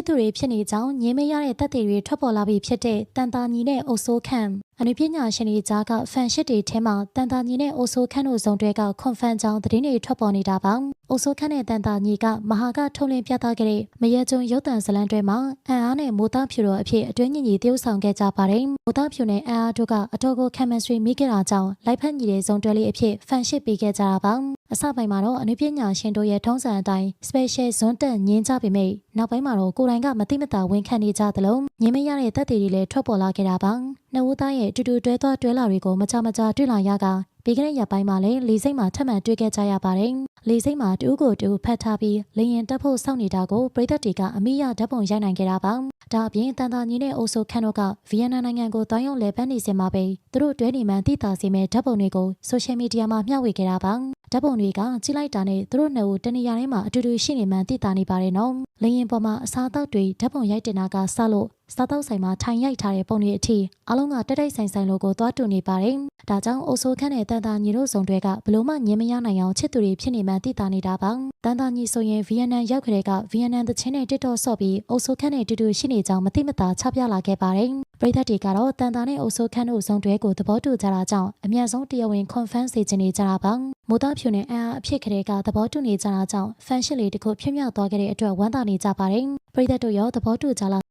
သူတွေဖြစ်နေကြောင်းညင်းမရတဲ့တပ်တွေထွက်ပေါ်လာပြီးဖြစ်တဲ့တန်တာညီနဲ့အိုဆိုးခန့်အနုပညာရှင်တွေကြားကဖန်ရှစ်တွေထဲမှာတန်တာညီနဲ့အိုဆိုးခန့်တို့စုံတွဲကခွန်ဖန်ကြောင်းသတင်းတွေထွက်ပေါ်နေတာပါ။အိုဆိုးခန့်နဲ့တန်တာညီကမဟာကထုံးလင်းပြသခဲ့တဲ့မရဲကျွန်းရုပ်တံဇလံတွဲမှာအန်အားနဲ့မိုးသားဖြူတို့အဖြစ်အတွင်းညီညီတရုပ်ဆောင်ခဲ့ကြပါတယ်။မိုးသားဖြူနဲ့အန်အားတို့ကအတော်ကို chemistry မိခဲ့တာကြောင့်လိုက်ဖက်ညီတဲ့စုံတွဲလေးအဖြစ်ဖန်ရှစ်ပေးခဲ့ကြတာပါ။အစပိုင်းမှာတော့အနုပညာရှင်တို့ရဲ့ထုံးစံအတိုင်း special ဇွန်းတက်ညင်းကြပေမဲ့နောက်ပိုင်းမှာတော့ကိုယ်တိုင်ကမတိမတာဝန်ခံနေကြသလိုညင်းမရတဲ့တပ်တွေလည်းထွက်ပေါ်လာခဲ့တာပါ။နှစ်ဦးသားရဲ့တူတူတွဲသွားတွဲလာတွေကိုမကြတွေ့လာရကပြီးခဲ့တဲ့ရက်ပိုင်းမှာလည်းလေစိတ်မှာထပ်မံတွေ့ခဲ့ကြရပါတယ်။လေစိတ်မှာတူကိုတူဖတ်ထားပြီးလေရင်တက်ဖို့စောင့်နေတာကိုပရိသတ်တွေကအမိရဓာတ်ပုံရိုက်နိုင်ခဲ့တာပါ။ဒါအပြင်တန်တာညီနဲ့အိုဆိုခန့်တို့ကဗီယက်နမ်နိုင်ငံကိုတောင်းရုံလဲပန်းနေစင်မှာပဲသူတို့တွဲနေမှန်သိတာစီမဲ့ဓာတ်ပုံတွေကိုဆိုရှယ်မီဒီယာမှာမျှဝေခဲ့တာပါ။ဓာတ်ပုံတွေကကြည့်လိုက်တာနဲ့သူတို့နှစ်ဦးတနေရာထဲမှာအတူတူရှိနေမှန်သိတာနေပါတယ်နော်။လေရင်ပေါ်မှာအစားအသောက်တွေဓာတ်ပုံရိုက်တင်တာကစလို့စားတောက်ဆိုင်မှာထိုင်ရိုက်ထားတဲ့ပုံတွေအထိအလုံးကတက်တိုက်ဆိုင်လို့ကိုသွားတူနေပါတယ်။ဒါကြောင့်အိုဆိုခန့်နဲ့တန်တာညီတို့စုံတွေကဘလို့မှညင်မရနိုင်အောင်ချစ်သူတွေဖြစ်နေမှန်းသိတာနေတာပါ။တန်တာညီဆိုရင်ဗီယက်နမ်ရောက်ခတဲ့ကဗီယက်နမ်သချင်းနဲ့တစ်တော့ဆော့ပြီးအိုဆိုခန့်နဲ့တူတူရှိနေကြောင်းမသိမသာချပြလာခဲ့ပါတယ်။ပရိသတ်တွေကတော့တန်တာနဲ့အိုဆိုခန့်တို့စုံတွေကိုသဘောတူကြတာကြောင့်အများဆုံးတရားဝင် confirm စေချင်နေကြတာပါ။မိုးသားဖြူနဲ့အန်အားအဖြစ်ခတဲ့ကသဘောတူနေကြတာကြောင့်ဖန်ရှစ်လေးတစ်ခုဖြစ်မြောက်သွားခဲ့တဲ့အတွက်ဝမ်းသာနေကြပါတယ်။ပရိသတ်တို့ရောသဘောတူကြလား